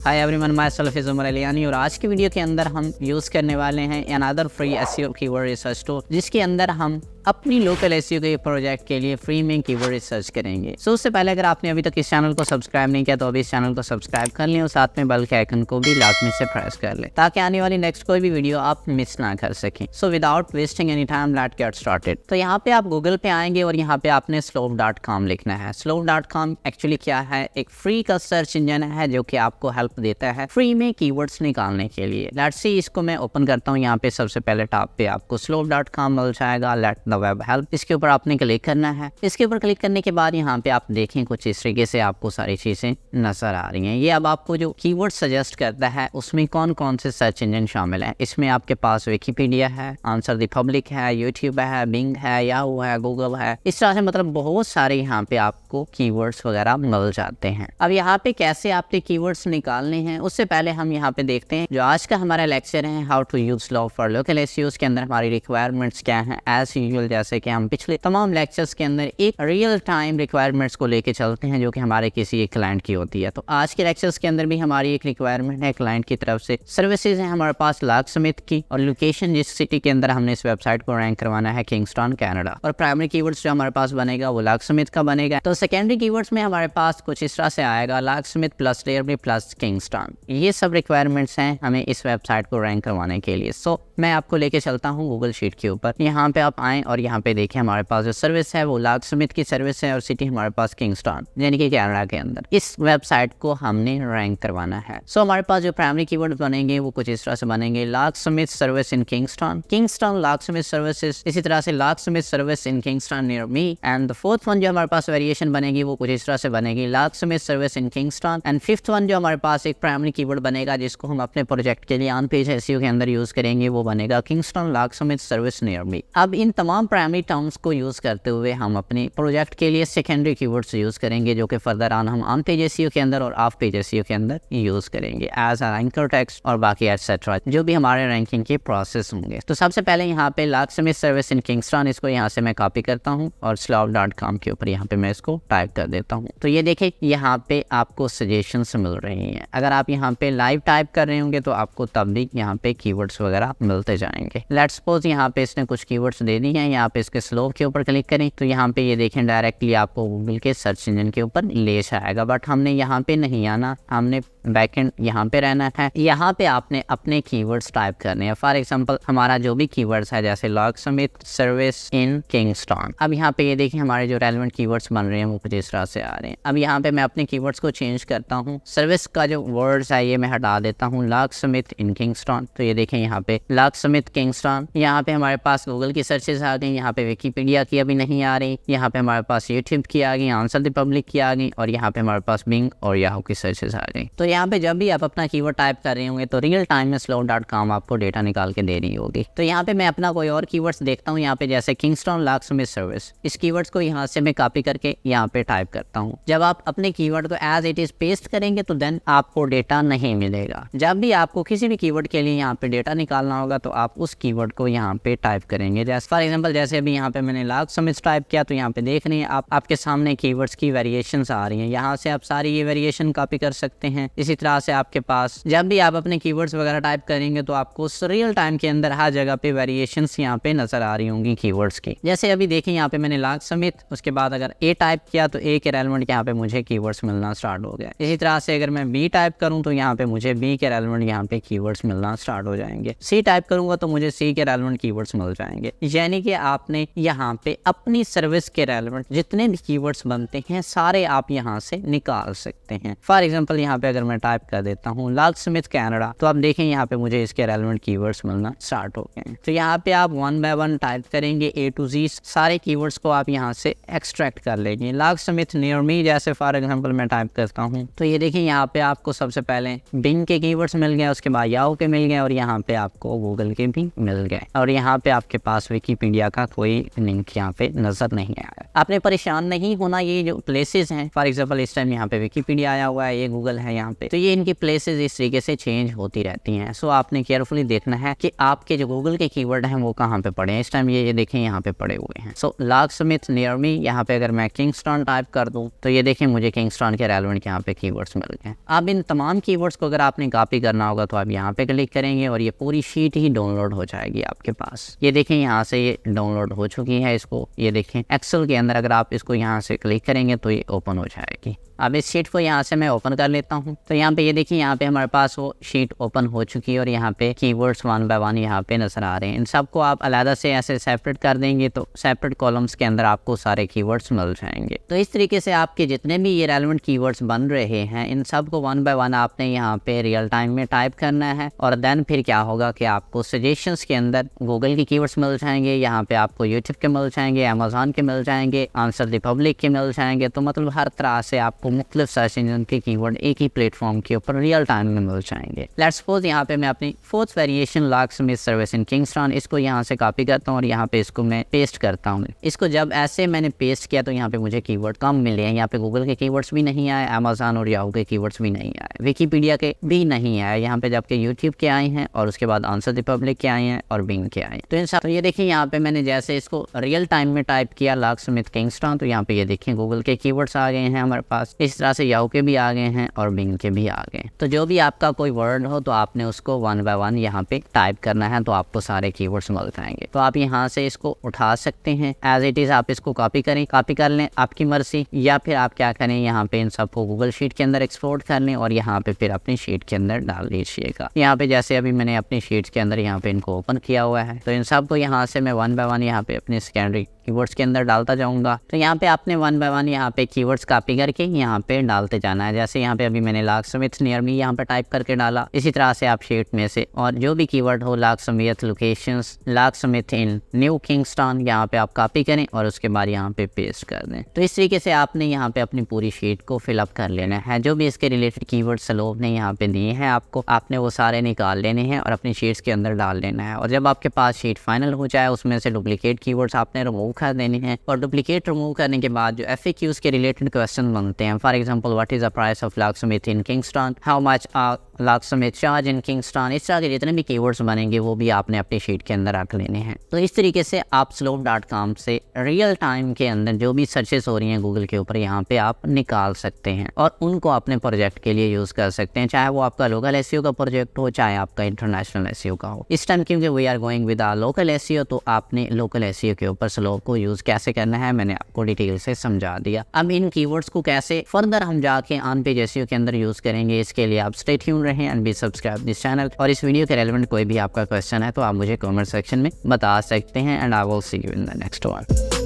Hi everyone, myself is Umar Aliyani और आज की वीडियो के अंदर हम यूज़ करने वाले हैं another free SEO keyword research tool, जिसके अंदर हम अपनी लोकल एसईओ के प्रोजेक्ट के लिए फ्री में कीवर्ड रिसर्च करेंगे। सो उससे पहले अगर आपने अभी तक इस चैनल को सब्सक्राइब नहीं किया तो अभी इस चैनल को सब्सक्राइब कर लें और साथ में बेल के आइकन को भी लाजमी से प्रेस कर लें ताकि आने वाली नेक्स्ट कोई भी वीडियो आप मिस ना कर सकें। So without wasting any time let's get started. तो यहाँ पे आप गूगल पे आएंगे और यहाँ पे आपने slope.com लिखना है। slope.com एक्चुअली क्या है, एक फ्री का सर्च इंजन है जो कि आपको हेल्प देता है फ्री में कीवर्ड्स निकालने के लिए। लेट्स सी, इसको मैं ओपन करता हूँ। यहाँ पे सबसे पहले टॉप पे आपको slope.com मिल जाएगा, लेट द वेब हेल्प, इसके ऊपर आपने क्लिक करना है। इसके ऊपर क्लिक करने के बाद यहाँ पे आप देखें कुछ इस तरीके से आपको सारी चीजें नजर आ रही हैं। ये अब आपको जो कीवर्ड सजेस्ट करता है उसमें कौन कौन से सर्च इंजन शामिल है। इसमें आपके पास विकिपीडिया है, आंसर द पब्लिक है, यूट्यूब है, बिंग है, याहू है, गूगल है। इस तरह से मतलब बहुत सारे यहाँ पे आपको कीवर्ड्स वगैरह मिल जाते हैं। अब यहाँ पे कैसे आपके कीवर्ड्स निकालने हैं उससे पहले हम यहाँ पे देखते हैं जो आज का हमारा लेक्चर है, how to use slope for local SEO. के अंदर हमारी रिक्वायरमेंट्स क्या हैं। एज यूजुअल जैसे कि हम पिछले तमाम लेक्चर्स के अंदर एक रियल टाइम रिक्वायरमेंट्स को लेके चलते हैं जो कि हमारे किसी एक क्लाइंट की होती है। तो आज के लेक्चर्स के अंदर भी हमारी एक रिक्वायरमेंट है क्लाइंट की तरफ से। सर्विसेज है हमारे पास लॉकस्मिथ की और लोकेशन जिस सिटी के अंदर हमने इस वेबसाइट को रैंक करवाना है, किंगस्टन कनाडा। और प्राइमरी कीवर्ड्स जो हमारे पास बनेगा वो लॉकस्मिथ का बनेगा। तो सेकेंडरी कीवर्ड्स में हमारे पास कुछ इस तरह से आएगा, लॉकस्मिथ प्लस लेयरबी प्लस किंगस्टन। ये सब रिक्वायरमेंट्स हैं हमें इस वेबसाइट को रैंक करवाने के लिए। सो मैं आपको लेके चलता हूँ गूगल शीट के ऊपर। यहाँ पे आप आएँ और यहाँ पे देखें हमारे पास जो सर्विस है वो लॉकस्मिथ की सर्विस है और सिटी हमारे पास किंगस्टन यानी कि कनाडा के अंदर। इस वेबसाइट को हमने रैंक करवाना है। सो हमारे पास जो प्राइमरी कीवर्ड बनेंगे वो कुछ इस तरह से बनेंगे, locksmith service in Kingston, Kingston locksmith services, इसी तरह से locksmith service in Kingston near me. And the fourth one जो हमारे पास वेरिएशन बनेगी वो कुछ इस तरह से बनेगी, locksmith service in Kingston. And fifth one जो हमारे पास एक प्राइमरी कीवर्ड बनेगा जिसको हम अपने प्रोजेक्ट के लिए ऑन पेज एसईओ के अंदर यूज करेंगे, वो बनेगा Kingston locksmith service near me. अब इन तमाम प्राइमरी टर्म्स को यूज करते हुए हम अपने प्रोजेक्ट के लिए सेकेंडरी कीवर्ड्स यूज करेंगे जो कि फर्दर ऑन हम पेज एसईओ के अंदर और ऑफ पेज एसईओ के अंदर यूज करेंगे एज अ एंकर टेक्स्ट और बाकी एटसेट्रा जो भी हमारे रैंकिंग के प्रोसेस होंगे। तो सबसे पहले यहाँ पे लॉकस्मिथ सर्विस इन किंगस्टन, इसको यहाँ से मैं कॉपी करता हूँ और slope.com के ऊपर यहाँ पे मैं इसको टाइप कर देता हूँ। तो ये देखिए यहाँ पे आपको सजेशंस मिल रही हैं। अगर आप यहाँ पे लाइव टाइप कर रहे होंगे तो आपको तब भी यहाँ पे कीवर्ड्स वगैरह मिलते जाएंगे। लेट्स सपोज यहाँ पे इसने कुछ कीवर्ड्स दे दी हैं। यहाँ पे इसके स्लोप के ऊपर क्लिक करें तो यहाँ पे ये देखें डायरेक्टली आपको गूगल के सर्च इंजन के ऊपर ले जाएगा। बट हमने यहाँ पे नहीं आना, हमने बैकएंड यहाँ पे रहना है। यहाँ पे आपने अपने कीवर्ड्स टाइप करने हैं। फॉर एग्जांपल हमारा जो भी कीवर्ड्स है जैसे लॉकस्मिथ सर्विस इन किंगस्टन। अब यहाँ पे ये देखिए हमारे जो रेलेवेंट कीवर्ड्स बन रहे हैं वो कुछ इस तरह से आ रहे हैं। अब यहाँ पे मैं अपने कीवर्ड्स को चेंज करता हूँ। सर्विस का जो वर्ड्स है ये मैं हटा देता हूँ, लॉकस्मिथ इन किंगस्टन। तो ये देखें यहाँ पे लॉकस्मिथ किंगस्टन। यहाँ पे हमारे पास गूगल की सर्चेज आ गई, यहाँ पे विकिपीडिया की अभी नहीं आ रही, यहाँ पे हमारे पास यूट्यूब की आ गई, आंसर द पब्लिक की आ गई और यहाँ पे हमारे पास बिंग और याहू की सर्चेज आ गई। तो यहाँ पे जब भी आप अपना कीवर्ड टाइप कर रहे होंगे तो रियल टाइम में slope.com आपको डेटा निकाल के दे रही होगी। तो यहाँ पे मैं अपना कोई और कीवर्ड्स देखता हूँ। यहाँ पे जैसे किंगस्टन लॉकस्मिथ सर्विस, इस कीवर्ड्स को यहाँ से मैं कॉपी करके यहाँ पे टाइप करता हूँ। जब आप अपने कीवर्ड को एज इट इज पेस्ट करेंगे तो देन आपको डेटा नहीं मिलेगा। जब भी आपको किसी भी कीवर्ड के लिए यहाँ पे डेटा निकालना होगा तो आप उस कीवर्ड को यहाँ पे टाइप करेंगे। जैसे फॉर एग्जाम्पल जैसे अभी यहाँ पे मैंने लॉकस्मिथ टाइप किया तो यहाँ पे देख रहे हैं आपके सामने कीवर्ड्स की वेरिएशंस आ रही हैं। यहाँ से आप सारी ये वेरिएशन कॉपी कर सकते हैं। इसी तरह से आपके पास जब भी आप अपने कीवर्ड्स वगैरह टाइप करेंगे तो आपको रियल टाइम के अंदर हर जगह पे वेरिएशंस यहाँ पे नजर आ रही होंगी कीवर्ड्स की। जैसे अभी देखें यहाँ पे मैंने लॉकस्मिथ, उसके बाद अगर ए टाइप किया तो ए के रेलेवेंट यहाँ पे मुझे कीवर्ड्स मिलना स्टार्ट हो गया। इसी तरह से अगर मैं बी टाइप करूँ तो यहाँ पे मुझे बी के रेलेवेंट यहाँ पे कीवर्ड्स मिलना स्टार्ट हो जाएंगे। सी टाइप करूंगा तो मुझे सी के रेलेवेंट कीवर्ड्स मिल जाएंगे। यानी कि आपने यहाँ पे अपनी सर्विस के रेलेवेंट जितने भी कीवर्ड्स बनते हैं सारे आप यहाँ से निकाल सकते हैं। फॉर एग्जांपल यहाँ पे अगर मैं टाइप कर देता हूँ लॉकस्मिथ कनाडा तो आप देखें यहाँ पे मुझे इसके रेलेवेंट कीवर्ड्स मिलना स्टार्ट हो गए हैं। तो यहाँ पे आप वन बाय वन टाइप करेंगे A to Z, सारे कीवर्ड्स को आप यहाँ से एक्सट्रैक्ट कर लेंगे। लॉकस्मिथ नियर मी जैसे फॉर एग्जांपल मैं टाइप करता हूँ तो ये देखिए यहाँ पे आपको सबसे पहले बिंग के कीवर्ड्स मिल गए, उसके बाद याहू के मिल गए और यहाँ पे आपको गूगल के भी मिल गए और यहाँ पे आपके पास विकिपीडिया विकिपीडिया का कोई लिंक यहाँ पे नज़र नहीं आया। आपने परेशान नहीं होना, ये जो प्लेसेस हैं फॉर एग्जांपल इस टाइम यहाँ पे विकिपीडिया आया हुआ है, ये गूगल है यहाँ पे, तो ये इनकी प्लेसेस इस तरीके से चेंज होती रहती हैं। सो आपने केयरफुली देखना है कि आपके जो गूगल के कीवर्ड हैं वो कहाँ पे पड़े हैं। इस टाइम ये देखें यहाँ पे पड़े हुए हैं। सो लॉकस्मिथ नियर मी, यहाँ पे अगर मैं किंगस्टन टाइप कर दूँ तो ये देखें मुझे किंगस्टन के रेलेवेंट यहाँ पे कीवर्ड्स मिल गए। अब इन तमाम कीवर्ड्स को अगर आपने कॉपी करना होगा तो आप यहाँ पे क्लिक करेंगे और ये पूरी शीट ही डाउनलोड हो जाएगी आपके पास। ये देखें यहाँ से ये डाउनलोड हो चुकी है। इसको ये देखें एक्सेल के अंदर अगर आप इसको यहाँ से क्लिक करेंगे तो ये ओपन हो जाएगी। अब इस शीट को यहाँ से मैं ओपन कर लेता हूँ। तो यहाँ पे ये देखिए यहाँ पे हमारे पास वो शीट ओपन हो चुकी है और यहाँ पे कीवर्ड्स वन बाय वन यहाँ पे नजर आ रहे हैं। इन सबको आप अलग से ऐसे सेपरेट कर देंगे तो सेपरेट कॉलम्स के अंदर आपको सारे कीवर्ड्स मिल जाएंगे। तो इस तरीके से आपके जितने भी ये रेलेवेंट कीवर्ड्स बन रहे हैं इन सबको वन बाय वन आपने यहाँ पे रियल टाइम में टाइप करना है और देन फिर क्या होगा कि आपको सजेशंस के अंदर गूगल के कीवर्ड्स मिल जाएंगे, यहाँ पे आपको यूट्यूब के मिल जाएंगे, अमेजोन के मिल जाएंगे, आंसर द पब्लिक के मिल जाएंगे। तो मतलब हर तरह से आपको मुख्तलिफ सर्च इंजन के कीवर्ड एक ही प्लेटफॉर्म के ऊपर रियल टाइम में मिल जाएंगे। लेट्स सपोज यहाँ पे मैं अपनी fourth variation locksmith service in Kingston इसको यहाँ से कॉपी करता हूँ और यहाँ पे इसको मैं पेस्ट करता हूँ। इसको जब ऐसे मैंने पेस्ट किया तो यहाँ पे मुझे कीवर्ड कम मिले हैं। यहाँ पे गूगल के कीवर्ड्स भी नहीं आए, अमेजोन और याहू के कीवर्ड्स भी नहीं आए, विकिपीडिया के भी नहीं आए, यहाँ पे जबकि यूट्यूब के आए हैं और उसके बाद आंसर द पब्लिक के आए हैं और बिंग के आए। तो इन सब ये देखिए यहाँ पे मैंने जैसे इसको रियल टाइम में टाइप किया लॉकस्मिथ किंगस्टन तो यहाँ पे ये देखिए गूगल के कीवर्ड्स आ गए हैं हमारे पास। इस तरह से याहू के भी आ गए हैं और बिंग के भी आ गए। तो जो भी आपका कोई वर्ड हो तो आपने उसको वन बाय वन यहाँ पे टाइप करना है तो आपको सारे कीवर्ड्स मिल जाएंगे। तो आप यहाँ से इसको उठा सकते हैं एज इट इज, आप इसको कॉपी करें, कॉपी कर लें आपकी मर्जी, या फिर आप क्या करें यहाँ पे इन सबको गूगल शीट के अंदर एक्सपोर्ट कर लें और यहाँ पे फिर अपनी शीट के अंदर डाल लीजिएगा। यहाँ पे जैसे अभी मैंने अपनी शीट के अंदर यहाँ पे इनको ओपन किया हुआ है तो इन सबको यहाँ से मैं वन बाय वन यहाँ पे अपने सेकेंडरी कीवर्ड्स के अंदर डालता जाऊंगा। तो यहाँ पे आपने वन बाय वन यहाँ पे कीवर्ड्स कॉपी करके यहाँ पे डालते जाना है। जैसे यहाँ पे अभी मैंने लॉकस्मिथ नियर मी यहाँ पे टाइप करके डाला, इसी तरह से आप शीट में से और जो भी कीवर्ड हो लॉकस्मिथ लोकेशंस, लॉकस्मिथ इन न्यू किंगस्टन यहाँ पे आप कॉपी करें और उसके बाद यहाँ पे पेस्ट कर दें। तो इस तरीके से आपने यहाँ पे अपनी पूरी शीट को फिलअप कर लेना है। जो भी इसके रिलेटेड कीवर्ड सलोब ने यहाँ पे दिए हैं आपको, आपने वो सारे निकाल लेने हैं और अपनी शीट्स के अंदर डाल लेना है। और जब आपके पास शीट फाइनल हो जाए उसमें से डुप्लीकेट कीवर्ड्स आपने रिमूव कर देने हैं और डुप्लीकेट रिमूव करने के बाद जो FAQs के रिलेटेड क्वेश्चन बनते हैं, for example what is the price of locksmith in Kingston, how much locksmith charge in Kingston, इस तरह के जितने भी कीवर्ड्स बनेंगे वो भी आपने अपनी शीट के अंदर रख लेने हैं। तो इस तरीके से आप slope.com से रियल टाइम के अंदर जो भी सर्चेस हो रही हैं गूगल के ऊपर यहाँ पे आप निकाल सकते हैं और उनको अपने प्रोजेक्ट के लिए यूज कर सकते हैं, चाहे वो आपका लोकल SEO का प्रोजेक्ट हो चाहे आपका इंटरनेशनल SEO का हो। इस टाइम क्योंकि we are going with a local SEO तो आपने लोकल SEO के ऊपर स्लोप को यूज कैसे करना है मैंने आपको डिटेल से समझा दिया। अब इन कीवर्ड्स को कैसे फर्दर हम जाके ऑन पेज SEO के अंदर यूज करेंगे इसके लिए आप स्टे ट्यून रहें and B subscribe this channel. और इस वीडियो के रेलेवेंट कोई भी आपका क्वेश्चन है तो आप मुझे कमेंट सेक्शन में बता सकते हैं and I will see you in the next one.